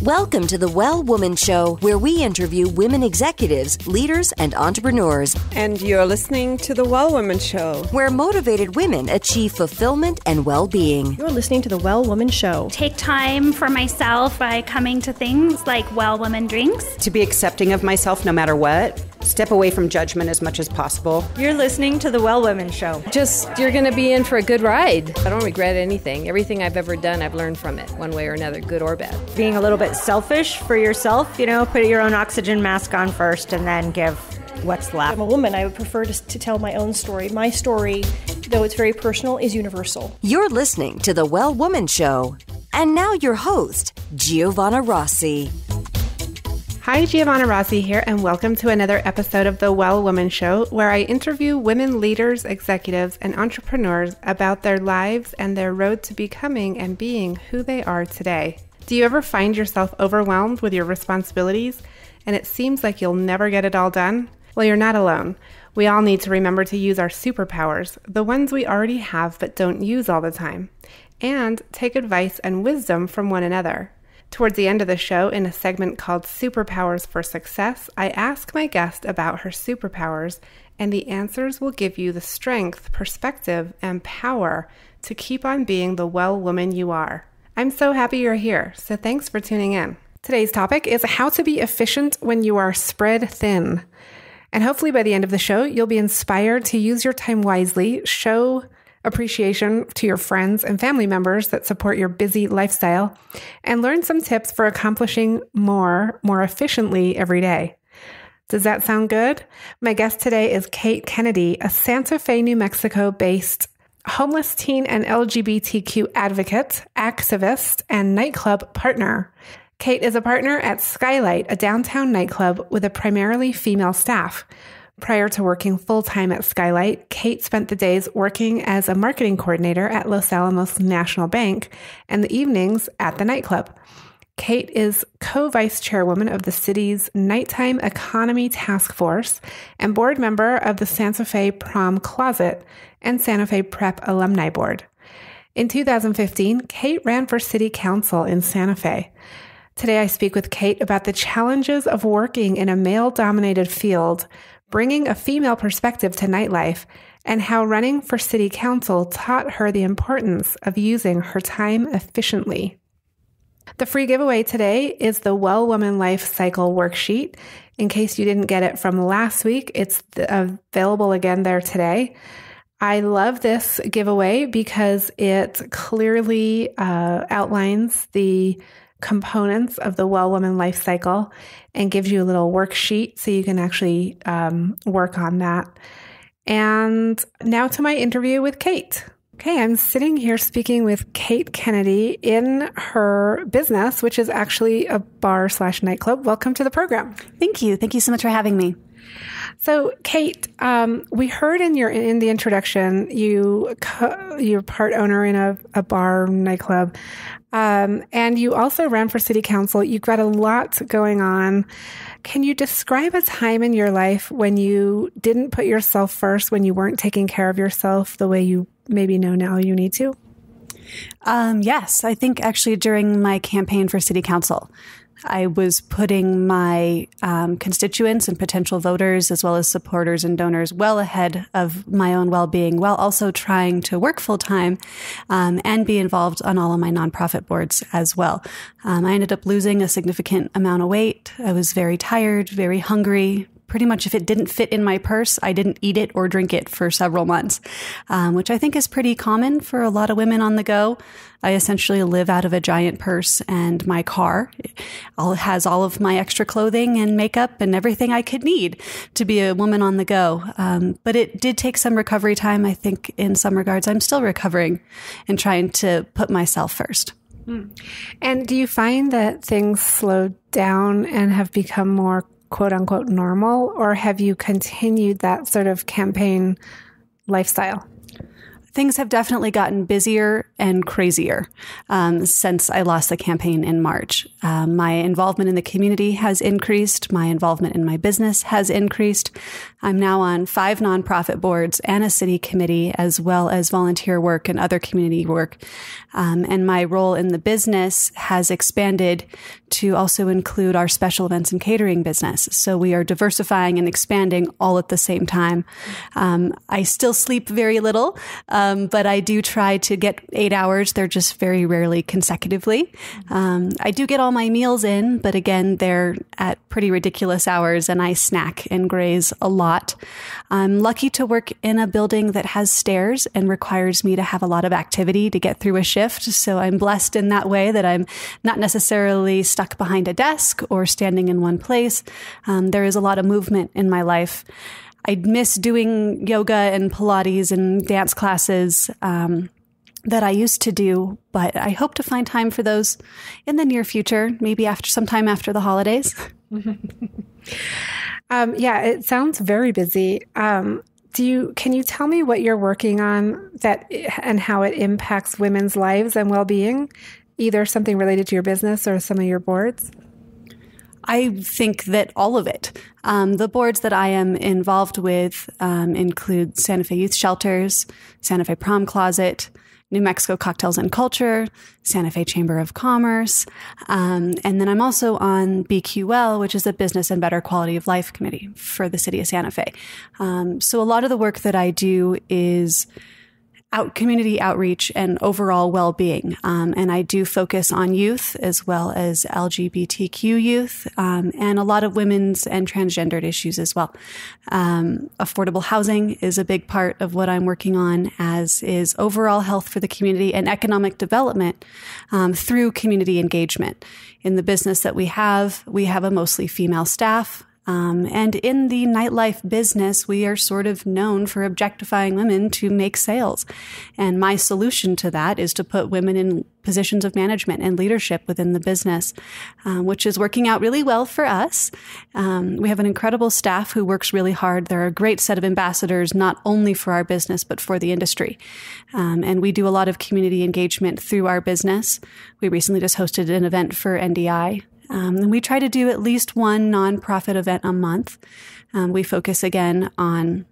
Welcome to the Well Woman Show, where we interview women executives, leaders, and entrepreneurs. And you're listening to the Well Woman Show, where motivated women achieve fulfillment and well-being. You're listening to the Well Woman Show. Take time for myself by coming to things like Well Woman Drinks. To be accepting of myself no matter what. Step away from judgment as much as possible. You're listening to the Well Woman Show. You're going to be in for a good ride. I don't regret anything. Everything I've ever done, I've learned from it, one way or another, good or bad. Being a little bit selfish for yourself, put your own oxygen mask on first and then give what's left. I'm a woman. I would prefer to tell my own story. My story, though it's very personal, is universal. You're listening to the Well Woman Show. And now your host, Giovanna Rossi. Hi, Giovanna Rossi here, and welcome to another episode of The Well Woman Show, where I interview women leaders, executives, and entrepreneurs about their lives and their road to becoming and being who they are today. Do you ever find yourself overwhelmed with your responsibilities, and it seems like you'll never get it all done? Well, you're not alone. We all need to remember to use our superpowers, the ones we already have but don't use all the time, and take advice and wisdom from one another. Towards the end of the show, in a segment called Superpowers for Success, I ask my guest about her superpowers, and the answers will give you the strength, perspective, and power to keep on being the well woman you are. I'm so happy you're here, so thanks for tuning in. Today's topic is how to be efficient when you are spread thin. And hopefully by the end of the show, you'll be inspired to use your time wisely, show appreciation to your friends and family members that support your busy lifestyle, and learn some tips for accomplishing more efficiently every day. Does that sound good? My guest today is Kate Kennedy, a Santa Fe, New Mexico-based homeless teen and LGBTQ advocate, activist, and nightclub partner. Kate is a partner at Skylight, a downtown nightclub with a primarily female staff. Prior to working full-time at Skylight, Kate spent the days working as a marketing coordinator at Los Alamos National Bank and the evenings at the nightclub. Kate is co-vice chairwoman of the city's Nighttime Economy Task Force and board member of the Santa Fe Prom Closet and Santa Fe Prep Alumni Board. In 2015, Kate ran for city council in Santa Fe. Today, I speak with Kate about the challenges of working in a male-dominated field, bringing a female perspective to nightlife, and how running for city council taught her the importance of using her time efficiently. The free giveaway today is the Well Woman Life Cycle worksheet. In case you didn't get it from last week, it's available again there today. I love this giveaway because it clearly outlines the components of the Well Woman Life Cycle and gives you a little worksheet so you can actually work on that. And now to my interview with Kate. Okay, I'm sitting here speaking with Kate Kennedy in her business, which is actually a bar/nightclub. Welcome to the program. Thank you. Thank you so much for having me. So, Kate, we heard in the introduction you're part owner in a bar nightclub, and you also ran for city council. You've got a lot going on. Can you describe a time in your life when you didn't put yourself first, when you weren't taking care of yourself the way you maybe know now you need to? Yes, I think actually during my campaign for city council, I was putting my constituents and potential voters, as well as supporters and donors, well ahead of my own well-being, while also trying to work full-time and be involved on all of my nonprofit boards as well. I ended up losing a significant amount of weight. I was very tired, very hungry. Pretty much if it didn't fit in my purse, I didn't eat it or drink it for several months, which I think is pretty common for a lot of women on the go. I essentially live out of a giant purse, and my car has all of my extra clothing and makeup and everything I could need to be a woman on the go. But it did take some recovery time. I think in some regards, I'm still recovering and trying to put myself first. And do you find that things slowed down and have become more quote unquote normal, or have you continued that sort of campaign lifestyle? I Things have definitely gotten busier and crazier since I lost the campaign in March. My involvement in the community has increased. My involvement in my business has increased. I'm now on 5 nonprofit boards and a city committee, as well as volunteer work and other community work. And my role in the business has expanded to also include our special events and catering business. So we are diversifying and expanding all at the same time. I still sleep very little. But I do try to get 8 hours. They're just very rarely consecutively. I do get all my meals in, but again, they're at pretty ridiculous hours and I snack and graze a lot. I'm lucky to work in a building that has stairs and requires me to have a lot of activity to get through a shift. So I'm blessed in that way that I'm not necessarily stuck behind a desk or standing in one place. There is a lot of movement in my life. I miss doing yoga and Pilates and dance classes that I used to do, but I hope to find time for those in the near future, maybe sometime after the holidays. Yeah, it sounds very busy. Can you tell me what you're working on and how it impacts women's lives and well-being, either something related to your business or some of your boards? I think that all of it. The boards that I am involved with include Santa Fe Youth Shelters, Santa Fe Prom Closet, New Mexico Cocktails and Culture, Santa Fe Chamber of Commerce, and then I'm also on BQL, which is the Business and Better Quality of Life Committee for the City of Santa Fe. So a lot of the work that I do is community outreach and overall well-being. And I do focus on youth as well as LGBTQ youth, and a lot of women's and transgendered issues as well. Affordable housing is a big part of what I'm working on, as is overall health for the community and economic development through community engagement. In the business that we have a mostly female staff. And in the nightlife business, we are sort of known for objectifying women to make sales. And my solution to that is to put women in positions of management and leadership within the business, which is working out really well for us. We have an incredible staff who works really hard. They're a great set of ambassadors, not only for our business, but for the industry. And we do a lot of community engagement through our business. We recently just hosted an event for NDI. And we try to do at least one nonprofit event a month. We focus again on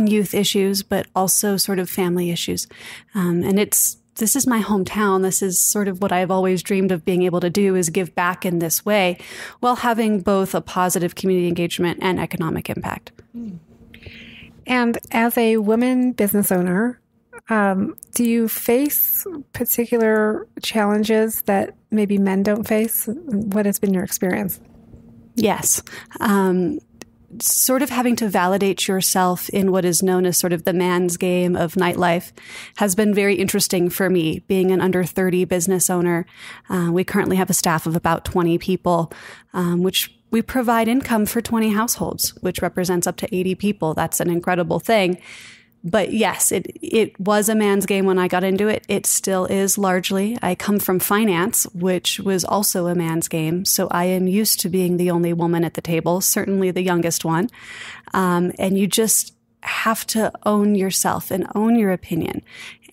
youth issues, but also sort of family issues. And this is my hometown. This is sort of what I've always dreamed of being able to do, is give back in this way while having both a positive community engagement and economic impact. And as a woman business owner, do you face particular challenges that maybe men don't face? What has been your experience? Yes. Sort of having to validate yourself in what is known as sort of the man's game of nightlife has been very interesting for me, being an under 30 business owner. We currently have a staff of about 20 people, which we provide income for 20 households, which represents up to 80 people. That's an incredible thing. But yes, it was a man's game when I got into it. It still is largely. I come from finance, which was also a man's game. So I am used to being the only woman at the table, certainly the youngest one. And you just have to own yourself and own your opinion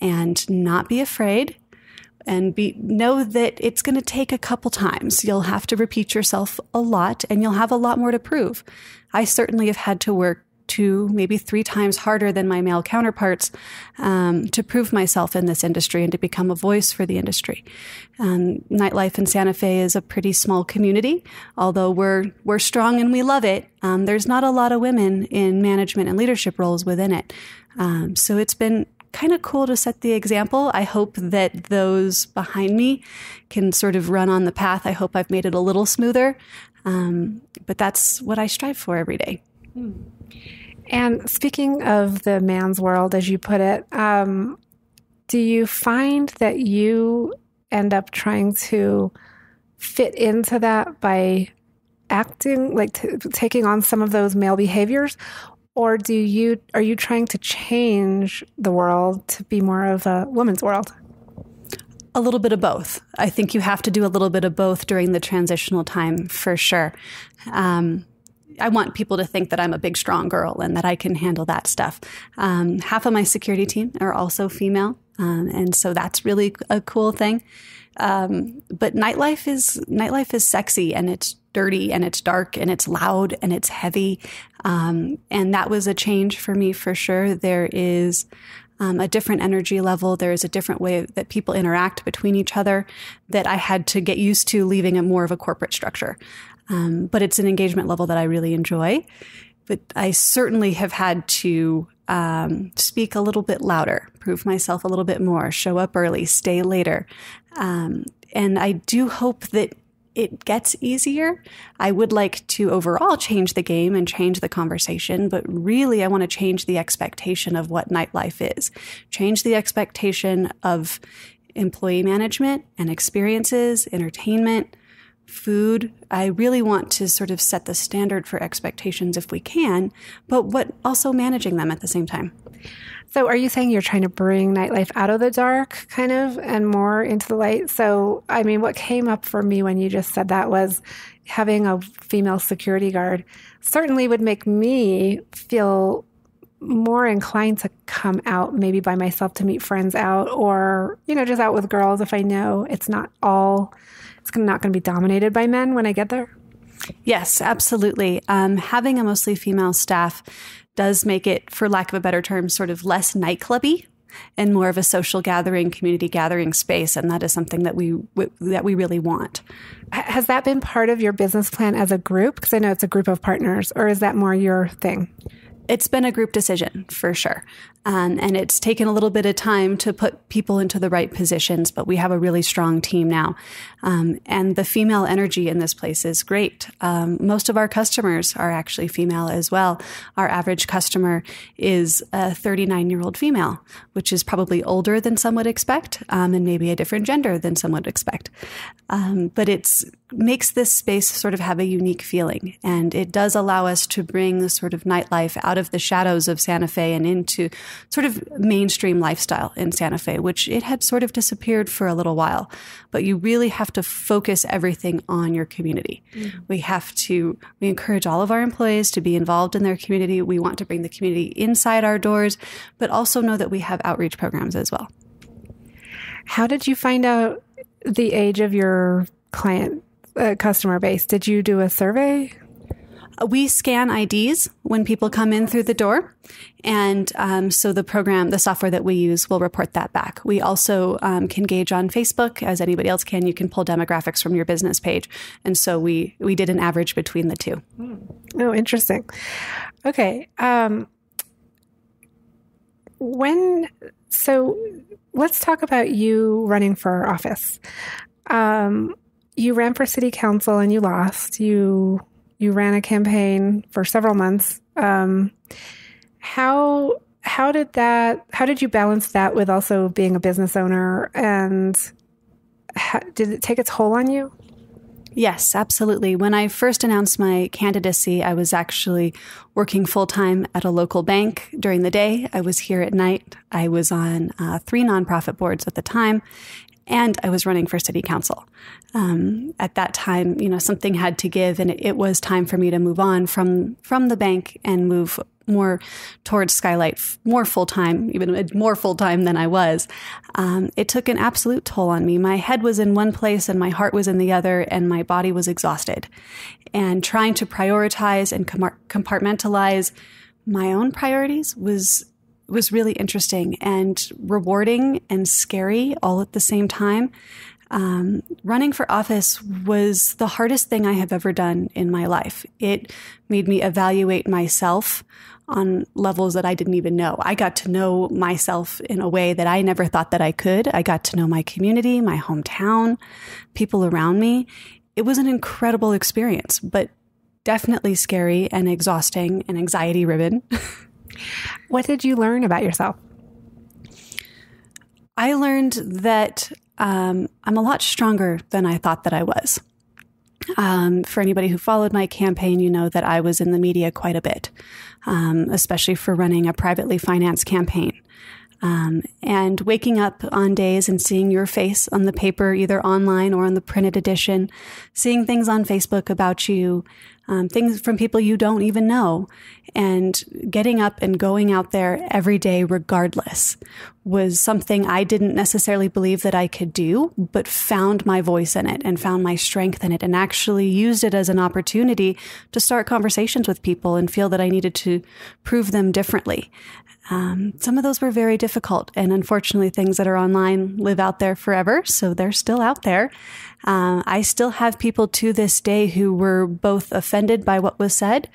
and not be afraid and know that it's going to take a couple times. You'll have to repeat yourself a lot and you'll have a lot more to prove. I certainly have had to work 2, maybe 3 times harder than my male counterparts to prove myself in this industry and to become a voice for the industry. Nightlife in Santa Fe is a pretty small community. Although we're strong and we love it, there's not a lot of women in management and leadership roles within it. So it's been kind of cool to set the example. I hope that those behind me can sort of run on the path. I hope I've made it a little smoother. But that's what I strive for every day. And speaking of the man's world, as you put it, do you find that you end up trying to fit into that by acting, like taking on some of those male behaviors? Or are you trying to change the world to be more of a woman's world? A little bit of both. I think you have to do a little bit of both during the transitional time, for sure. I want people to think that I'm a big, strong girl and that I can handle that stuff. Half of my security team are also female. And so that's really a cool thing. But nightlife is sexy, and it's dirty, and it's dark, and it's loud, and it's heavy. And that was a change for me for sure. There is a different energy level. There is a different way that people interact between each other that I had to get used to leaving a more of a corporate structure. But it's an engagement level that I really enjoy. But I certainly have had to speak a little bit louder, prove myself a little bit more, show up early, stay later. And I do hope that it gets easier. I would like to overall change the game and change the conversation, but really I want to change the expectation of what nightlife is. Change the expectation of employee management and experiences, entertainment, food. I really want to sort of set the standard for expectations if we can, but also managing them at the same time. So are you saying you're trying to bring nightlife out of the dark kind of and more into the light? So, I mean, what came up for me when you just said that was having a female security guard certainly would make me feel more inclined to come out maybe by myself to meet friends out, or, just out with girls if I know it's not going to be dominated by men when I get there. Yes, absolutely. Having a mostly female staff does make it, for lack of a better term, sort of less nightclubby and more of a social gathering, community gathering space. And that is something that we really want. Has that been part of your business plan as a group? Because I know it's a group of partners, or is that more your thing? It's been a group decision for sure. And it's taken a little bit of time to put people into the right positions, but we have a really strong team now. And the female energy in this place is great. Most of our customers are actually female as well. Our average customer is a 39-year-old female, which is probably older than some would expect, and maybe a different gender than some would expect. But it's makes this space sort of have a unique feeling. And it does allow us to bring the sort of nightlife out of the shadows of Santa Fe and into sort of mainstream lifestyle in Santa Fe, which it had sort of disappeared for a little while. But you really have to focus everything on your community. Mm-hmm. We encourage all of our employees to be involved in their community. We want to bring the community inside our doors, but also know that we have outreach programs as well. How did you find out the age of your customer base? Did you do a survey? We scan IDs when people come in through the door. And so the software that we use will report that back. We also can gauge on Facebook, as anybody else can. You can pull demographics from your business page. And so we did an average between the two. Oh, interesting. Okay. So let's talk about you running for office. You ran for city council and you lost. You ran a campaign for several months. How did you balance that with also being a business owner, and did it take its toll on you? Yes, absolutely. When I first announced my candidacy, I was actually working full-time at a local bank during the day. I was here at night. I was on 3 nonprofit boards at the time, and I was running for city council. At that time, something had to give, and it was time for me to move on from the bank and move more towards Skylight, more full-time, even more full-time than I was. It took an absolute toll on me. My head was in one place and my heart was in the other, and my body was exhausted. And trying to prioritize and compartmentalize my own priorities was really interesting and rewarding and scary all at the same time. Running for office was the hardest thing I have ever done in my life. It made me evaluate myself on levels that I didn't even know. I got to know myself in a way that I never thought that I could. I got to know my community, my hometown, people around me. It was an incredible experience, but definitely scary and exhausting and anxiety-ridden. What did you learn about yourself? I learned that I'm a lot stronger than I thought that I was. For anybody who followed my campaign, you know that I was in the media quite a bit, especially for running a privately financed campaign. And waking up on days and seeing your face on the paper, either online or on the printed edition, seeing things on Facebook about you, things from people you don't even know, and getting up and going out there every day regardless was something I didn't necessarily believe that I could do, but found my voice in it and found my strength in it and actually used it as an opportunity to start conversations with people and feel that I needed to prove them differently. Some of those were very difficult, and unfortunately things that are online live out there forever, so they're still out there. I still have people to this day who were both offended by what was said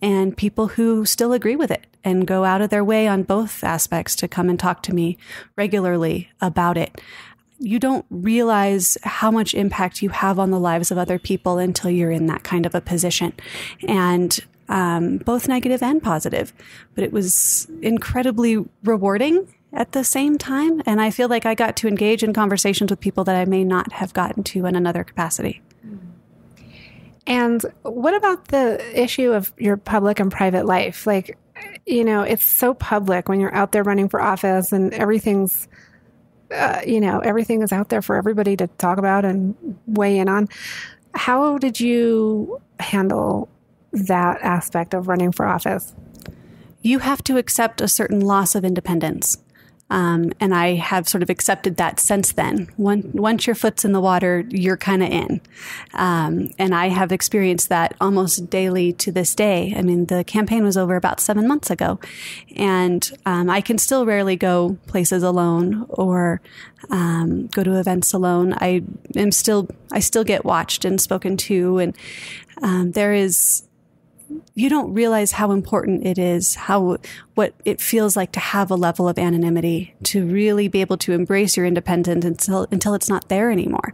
and people who still agree with it and go out of their way on both aspects to come and talk to me regularly about it. You don't realize how much impact you have on the lives of other people until you're in that kind of a position. And both negative and positive, but it was incredibly rewarding at the same time. And I feel like I got to engage in conversations with people that I may not have gotten to in another capacity. And what about the issue of your public and private life? Like, it's so public when you're out there running for office and everything's, everything is out there for everybody to talk about and weigh in on. How did you handle that aspect of running for office? You have to accept a certain loss of independence. And I have sort of accepted that since then. Once your foot's in the water, you're kind of in. And I have experienced that almost daily to this day. I mean, the campaign was over about 7 months ago, and I can still rarely go places alone or go to events alone. I still get watched and spoken to, and you don't realize how important it is, what it feels like to have a level of anonymity, to really be able to embrace your independence until it's not there anymore.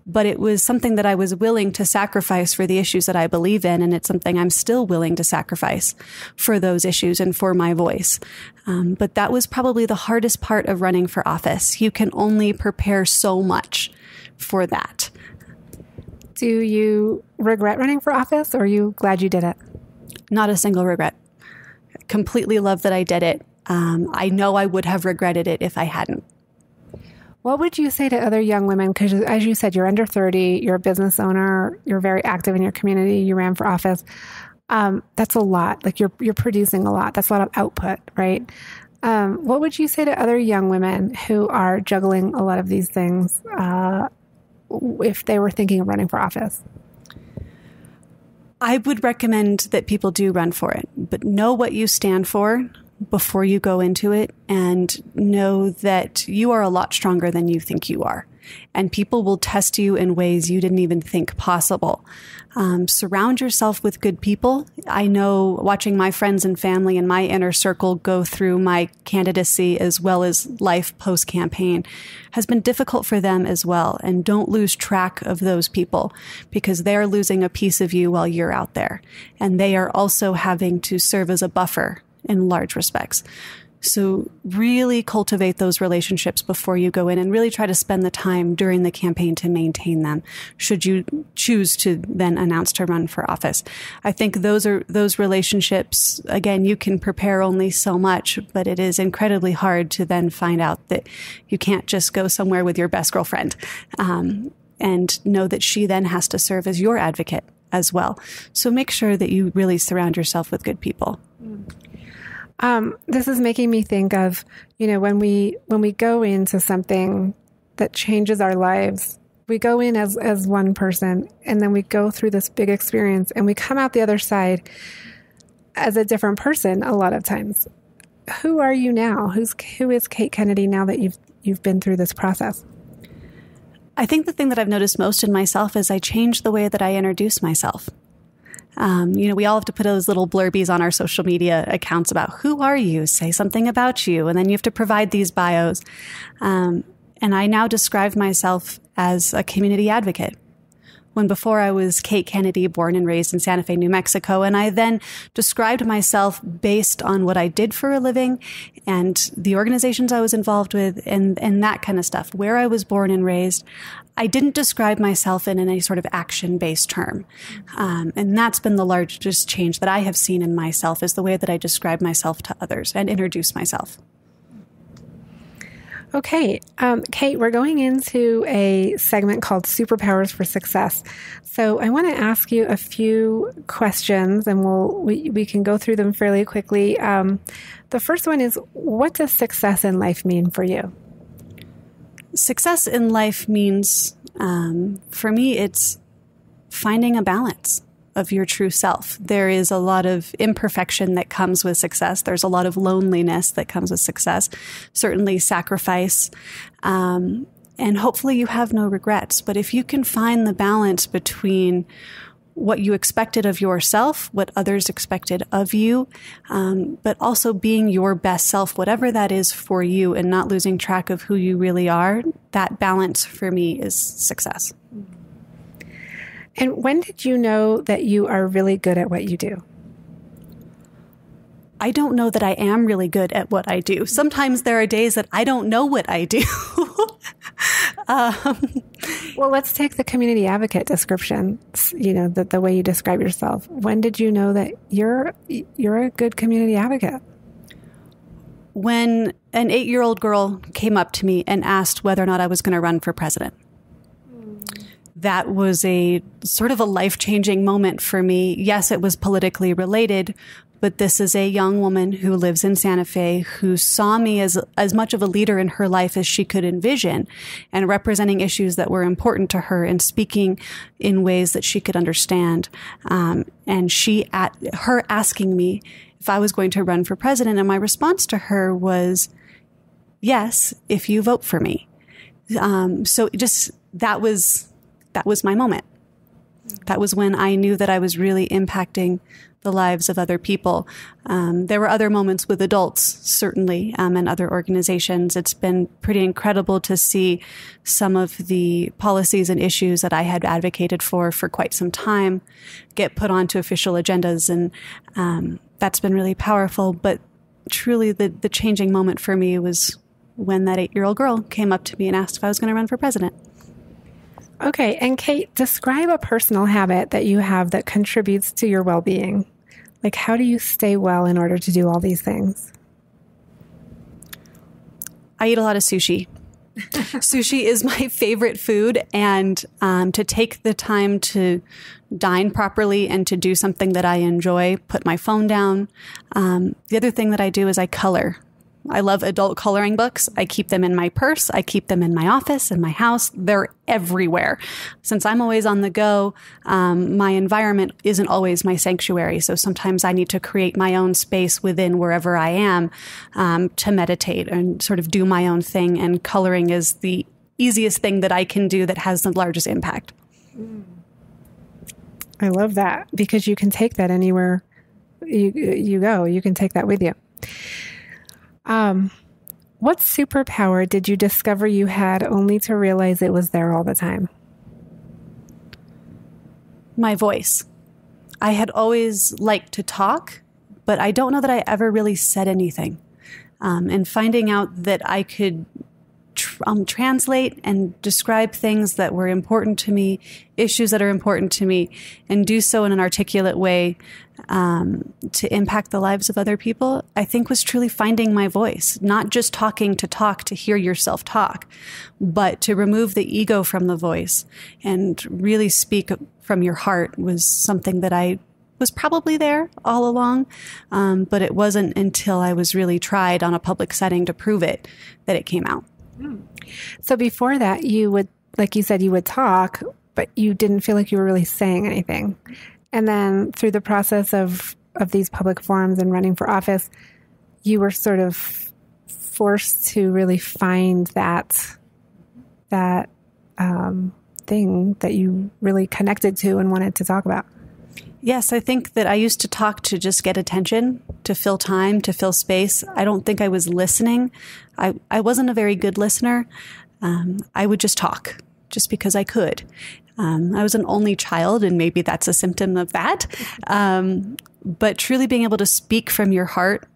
But it was something that I was willing to sacrifice for the issues that I believe in, and it's something I'm still willing to sacrifice for those issues and for my voice. But that was probably the hardest part of running for office. You can only prepare so much for that. Do you regret running for office, or are you glad you did it? Not a single regret. Completely love that I did it. I know I would have regretted it if I hadn't. What would you say to other young women? Because as you said, you're under 30, you're a business owner, you're very active in your community, you ran for office. That's a lot. Like you're producing a lot. That's a lot of output, right? What would you say to other young women who are juggling a lot of these things if they were thinking of running for office? I would recommend that people do run for it, but know what you stand for before you go into it, and know that you are a lot stronger than you think you are. And people will test you in ways you didn't even think possible. Surround yourself with good people. I know watching my friends and family and my inner circle go through my candidacy as well as life post-campaign has been difficult for them as well. And don't lose track of those people, because they're losing a piece of you while you're out there. And they are also having to serve as a buffer in large respects. So really cultivate those relationships before you go in, and really try to spend the time during the campaign to maintain them, should you choose to then announce to run for office. I think those relationships, again, you can prepare only so much, but it is incredibly hard to then find out that you can't just go somewhere with your best girlfriend, and know that she then has to serve as your advocate as well. So make sure that you really surround yourself with good people. This is making me think of, when we go into something that changes our lives, we go in as one person, and then we go through this big experience, and we come out the other side as a different person a lot of times. Who are you now? Who is Kate Kennedy now that you've been through this process? I think the thing that I've noticed most in myself is I changed the way that I introduce myself. We all have to put those little blurbies on our social media accounts about who are you, say something about you, and then you have to provide these bios. And I now describe myself as a community advocate. When before I was Kate Kennedy, born and raised in Santa Fe, New Mexico, and I then described myself based on what I did for a living and the organizations I was involved with and that kind of stuff, where I was born and raised. I didn't describe myself in any sort of action-based term. And that's been the largest change that I have seen in myself, is the way that I describe myself to others and introduce myself. Okay, Kate, we're going into a segment called Superpowers for Success. So I want to ask you a few questions, and we can go through them fairly quickly. The first one is, what does success in life mean for you? Success in life means, for me, it's finding a balance of your true self. There is a lot of imperfection that comes with success. There's a lot of loneliness that comes with success, certainly sacrifice, and hopefully you have no regrets. But if you can find the balance between what you expected of yourself, what others expected of you, but also being your best self, whatever that is for you, and not losing track of who you really are, that balance for me is success. And when did you know that you are really good at what you do? I don't know that I am really good at what I do. Sometimes there are days that I don't know what I do. Well, let's take the community advocate description, the way you describe yourself. When did you know that you're a good community advocate? When an 8-year-old girl came up to me and asked whether or not I was going to run for president. That was a sort of a life-changing moment for me. Yes, it was politically related, but this is a young woman who lives in Santa Fe who saw me as much of a leader in her life as she could envision, and representing issues that were important to her and speaking in ways that she could understand. And her asking me if I was going to run for president, and my response to her was, yes, if you vote for me. So that was my moment. That was when I knew that I was really impacting the lives of other people. There were other moments with adults, certainly, and other organizations. It's been pretty incredible to see some of the policies and issues that I had advocated for quite some time get put onto official agendas. And that's been really powerful. But truly, the changing moment for me was when that 8-year-old girl came up to me and asked if I was going to run for president. Okay. And Kate, describe a personal habit that you have that contributes to your well-being. Like, how do you stay well in order to do all these things? I eat a lot of sushi. Sushi is my favorite food. And to take the time to dine properly and to do something that I enjoy, put my phone down. The other thing that I do is I color. I love adult coloring books. I keep them in my purse. I keep them in my office, in my house. They're everywhere. Since I'm always on the go, my environment isn't always my sanctuary. So sometimes I need to create my own space within wherever I am to meditate and sort of do my own thing. And coloring is the easiest thing that I can do that has the largest impact. I love that, because you can take that anywhere you go. You can take that with you. What superpower did you discover you had only to realize it was there all the time? My voice. I had always liked to talk, but I don't know that I ever really said anything. And finding out that I could translate and describe things that were important to me, issues that are important to me, and do so in an articulate way to impact the lives of other people, I think was truly finding my voice. Not just talking to talk to hear yourself talk, but to remove the ego from the voice and really speak from your heart was something that I was probably there all along, but it wasn't until I was really tried on a public setting to prove it that it came out. So before that, you would, like you said, you would talk, but you didn't feel like you were really saying anything. And then through the process of these public forums and running for office, you were sort of forced to really find that thing that you really connected to and wanted to talk about. Yes, I think that I used to talk to just get attention, to fill time, to fill space. I don't think I was listening. I wasn't a very good listener. I would just talk just because I could. I was an only child, and maybe that's a symptom of that. But truly being able to speak from your heart,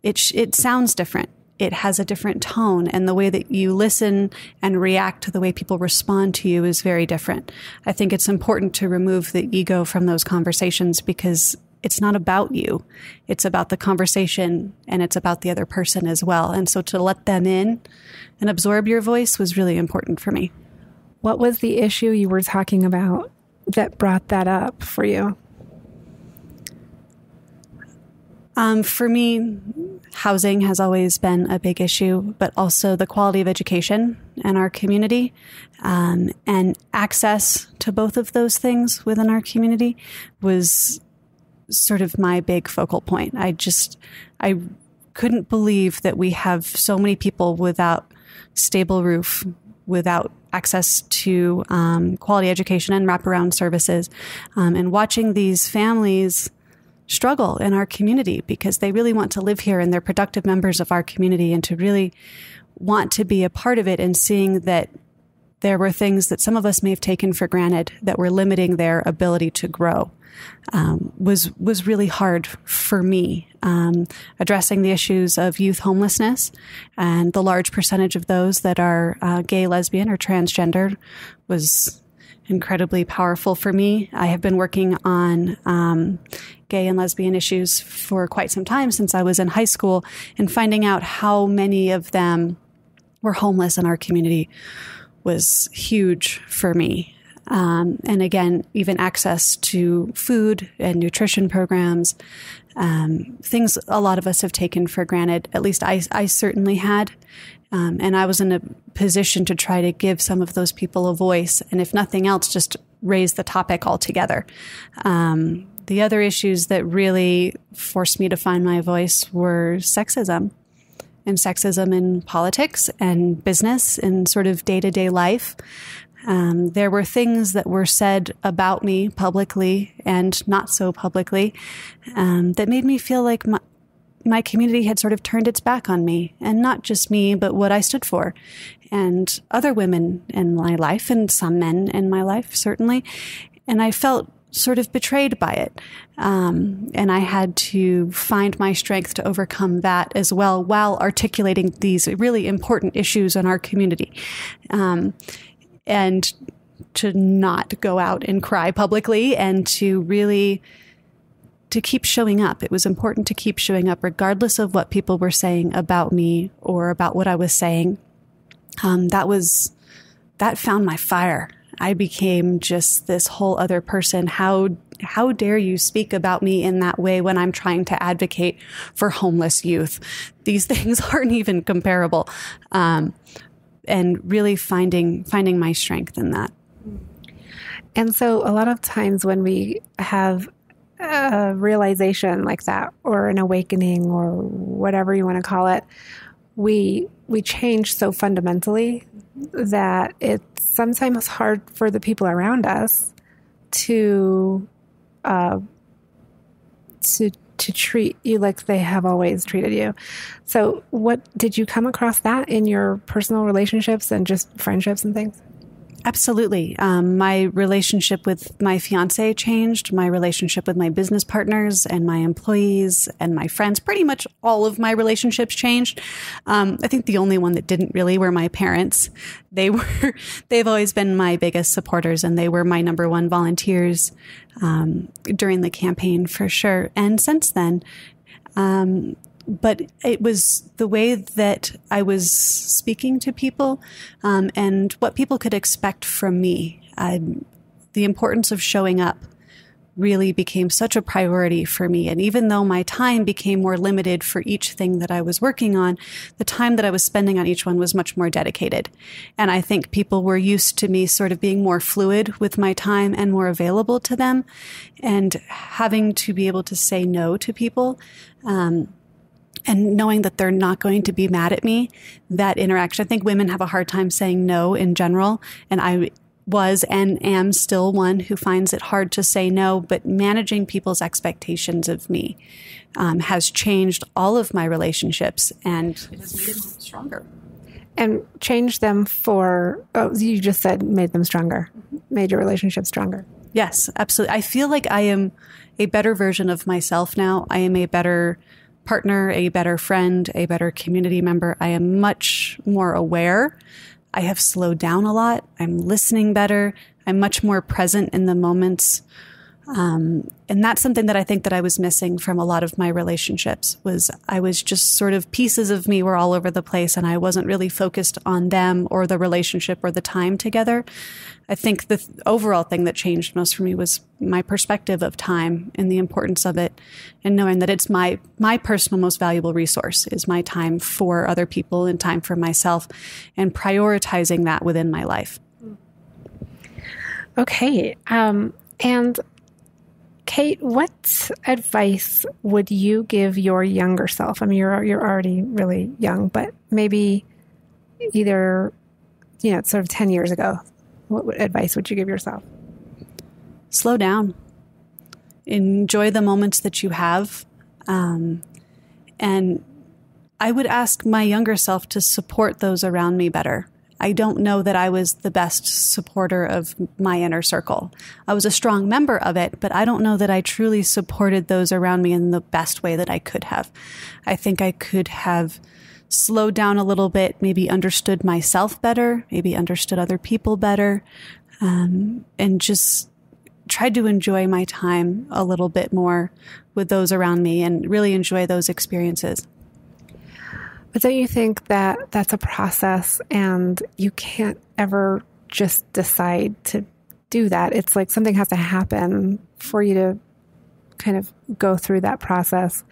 it sounds different. It has a different tone, and the way that you listen and react to the way people respond to you is very different. I think it's important to remove the ego from those conversations because it's not about you. It's about the conversation, and it's about the other person as well. And so to let them in and absorb your voice was really important for me. What was the issue you were talking about that brought that up for you? For me, housing has always been a big issue, but also the quality of education in our community, and access to both of those things within our community was sort of my big focal point. I couldn't believe that we have so many people without stable roof, without access to quality education and wraparound services, and watching these families struggle in our community because they really want to live here and they're productive members of our community, and to really want to be a part of it, and seeing that there were things that some of us may have taken for granted that were limiting their ability to grow was really hard for me. Addressing the issues of youth homelessness and the large percentage of those that are gay, lesbian, or transgender was incredibly powerful for me. I have been working on gay and lesbian issues for quite some time, since I was in high school, and finding out how many of them were homeless in our community was huge for me. And again, even access to food and nutrition programs, things a lot of us have taken for granted. At least I certainly had. And I was in a position to try to give some of those people a voice, and if nothing else, just raise the topic altogether. The other issues that really forced me to find my voice were sexism, and sexism in politics and business and sort of day-to-day life. There were things that were said about me publicly and not so publicly that made me feel like my community had sort of turned its back on me, and not just me, but what I stood for, and other women in my life, and some men in my life, certainly. And I felt sort of betrayed by it. And I had to find my strength to overcome that as well, while articulating these really important issues in our community. And to not go out and cry publicly, and to really to keep showing up. It was important to keep showing up regardless of what people were saying about me or about what I was saying. That found my fire. I became just this whole other person. How dare you speak about me in that way when I'm trying to advocate for homeless youth? These things aren't even comparable. And really finding my strength in that. And so a lot of times when we have a realization like that, or an awakening, or whatever you want to call it, we change so fundamentally that it's sometimes hard for the people around us to treat you like they have always treated you. So what did you come across that in your personal relationships and just friendships and things? Absolutely. My relationship with my fiance changed. My relationship with my business partners and my employees and my friends, pretty much all of my relationships changed. I think the only one that didn't really were my parents. They've always been my biggest supporters, and they were my number one volunteers during the campaign for sure. And since then, but it was the way that I was speaking to people, and what people could expect from me. The importance of showing up really became such a priority for me. And even though my time became more limited for each thing that I was working on, the time that I was spending on each one was much more dedicated. And I think people were used to me sort of being more fluid with my time and more available to them, and having to be able to say no to people. And knowing that they're not going to be mad at me, that interaction. I think women have a hard time saying no in general. And I was and am still one who finds it hard to say no, but managing people's expectations of me has changed all of my relationships, and it has made them stronger. And changed them you just said made them stronger, made your relationship stronger. Yes, absolutely. I feel like I am a better version of myself now. I am a better partner, a better friend, a better community member. I am much more aware. I have slowed down a lot. I'm listening better. I'm much more present in the moments And that's something that I think that I was missing from a lot of my relationships. Was I was just sort of, pieces of me were all over the place, and I wasn't really focused on them or the relationship or the time together. I think the overall thing that changed most for me was my perspective of time and the importance of it, and knowing that it's my personal most valuable resource is my time for other people and time for myself, and prioritizing that within my life. Okay. And Kate, what advice would you give your younger self? I mean, you're already really young, but maybe either, sort of 10 years ago, what advice would you give yourself? Slow down. Enjoy the moments that you have. And I would ask my younger self to support those around me better. I don't know that I was the best supporter of my inner circle. I was a strong member of it, but I don't know that I truly supported those around me in the best way that I could have. I think I could have slowed down a little bit, maybe understood myself better, maybe understood other people better, and just tried to enjoy my time a little bit more with those around me and really enjoy those experiences. But don't you think that that's a process and you can't ever just decide to do that? It's like something has to happen for you to kind of go through that process.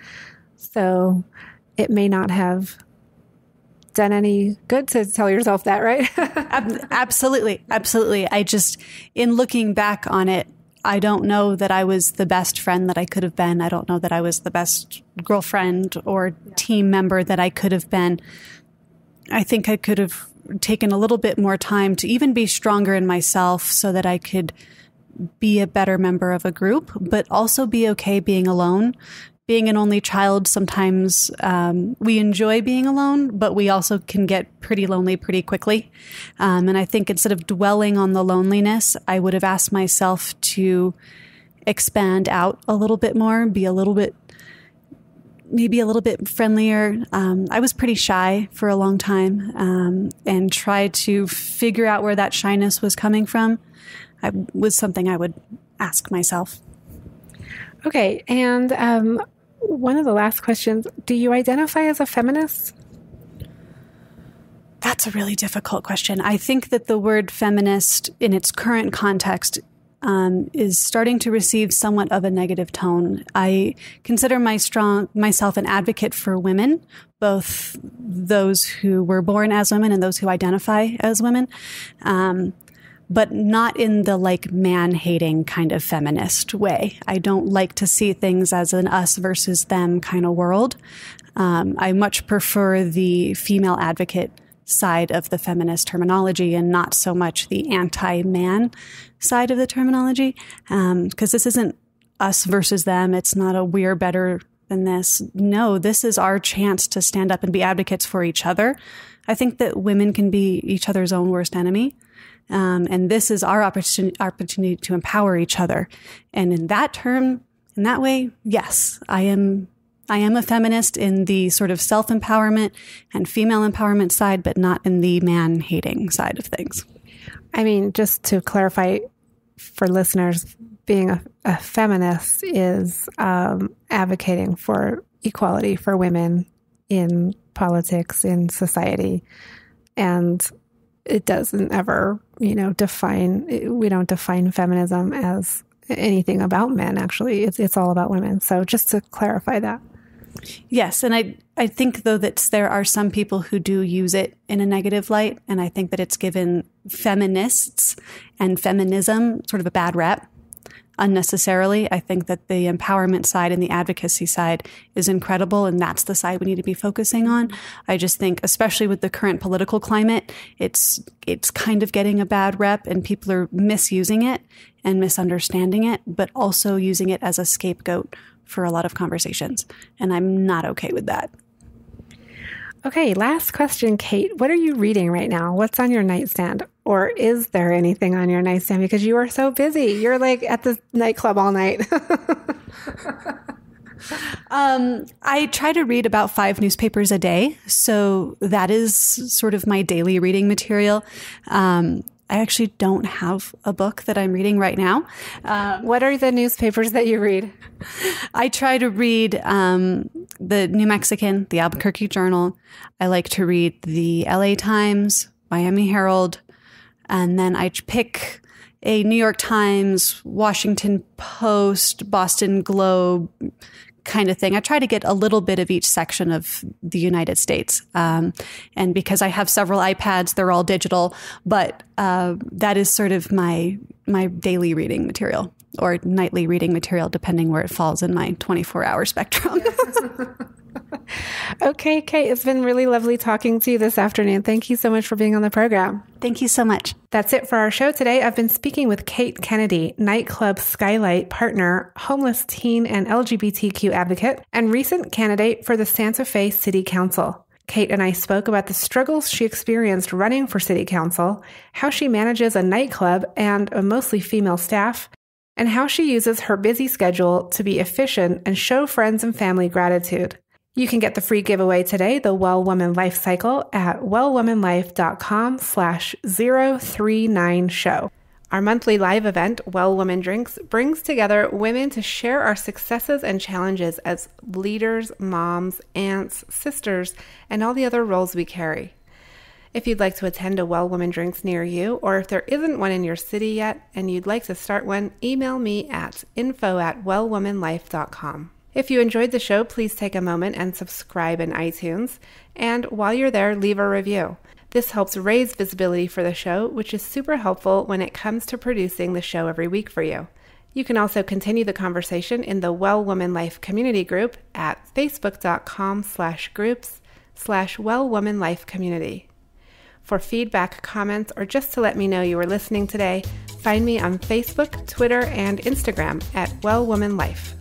So it may not have done any good to tell yourself that, right? Absolutely. Absolutely. In looking back on it, I don't know that I was the best friend that I could have been. I don't know that I was the best girlfriend or team member that I could have been. I think I could have taken a little bit more time to even be stronger in myself so that I could be a better member of a group, but also be okay being alone. Being an only child, sometimes we enjoy being alone, but we also can get pretty lonely pretty quickly. And I think instead of dwelling on the loneliness, I would have asked myself to expand out a little bit more, maybe a little bit friendlier. I was pretty shy for a long time, and tried to figure out where that shyness was coming from. Was something I would ask myself. Okay. And one of the last questions, do you identify as a feminist? That's a really difficult question. I think that the word feminist in its current context is starting to receive somewhat of a negative tone. I consider myself an advocate for women, both those who were born as women and those who identify as women. But not in the man-hating kind of feminist way. I don't like to see things as an us versus them kind of world. I much prefer the female advocate side of the feminist terminology and not so much the anti-man side of the terminology. Because this isn't us versus them. It's not a we're better than this. No, this is our chance to stand up and be advocates for each other. I think that women can be each other's own worst enemy. And this is our opportunity to empower each other. And in that way, yes, I am a feminist in the sort of self-empowerment and female empowerment side, but not in the man-hating side of things. I mean, just to clarify for listeners, being a feminist is advocating for equality for women in politics, in society. And it doesn't ever, we don't define feminism as anything about men, actually. It's all about women. So just to clarify that. Yes. And I think, though, that there are some people who do use it in a negative light. And I think that it's given feminists and feminism sort of a bad rep unnecessarily. I think that the empowerment side and the advocacy side is incredible, and that's the side we need to be focusing on. I just think, especially with the current political climate, it's kind of getting a bad rep, and people are misusing it and misunderstanding it, but also using it as a scapegoat for a lot of conversations. And I'm not okay with that. Okay, last question, Kate. What are you reading right now? What's on your nightstand? Or is there anything on your nightstand? Because you are so busy. You're like at the nightclub all night. I try to read about 5 newspapers a day. So that is sort of my daily reading material. I actually don't have a book that I'm reading right now. What are the newspapers that you read? I try to read the New Mexican, the Albuquerque Journal. I like to read the LA Times, Miami Herald, and then I pick a New York Times, Washington Post, Boston Globe kind of thing. I try to get a little bit of each section of the United States. And because I have several iPads, they're all digital, but that is sort of my daily reading material or nightly reading material, depending where it falls in my 24-hour spectrum. Okay, Kate, it's been really lovely talking to you this afternoon. Thank you so much for being on the program. Thank you so much. That's it for our show today. I've been speaking with Kate Kennedy, nightclub Skylight partner, homeless teen and LGBTQ advocate, and recent candidate for the Santa Fe City Council. Kate and I spoke about the struggles she experienced running for City Council, how she manages a nightclub and a mostly female staff, and how she uses her busy schedule to be efficient and show friends and family gratitude. You can get the free giveaway today, the Well Woman Life Cycle, at wellwomanlife.com/039show. Our monthly live event, Well Woman Drinks, brings together women to share our successes and challenges as leaders, moms, aunts, sisters, and all the other roles we carry. If you'd like to attend a Well Woman Drinks near you, or if there isn't one in your city yet and you'd like to start one, email me at info@wellwomanlife.com. If you enjoyed the show, please take a moment and subscribe in iTunes. And while you're there, leave a review. This helps raise visibility for the show, which is super helpful when it comes to producing the show every week for you. You can also continue the conversation in the Well Woman Life community group at facebook.com/groups/Well Woman Life community. For feedback, comments, or just to let me know you were listening today, find me on Facebook, Twitter, and Instagram at Well Woman Life.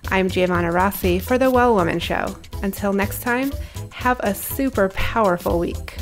I'm Giovanna Rossi for The Well Woman Show. Until next time, have a super powerful week.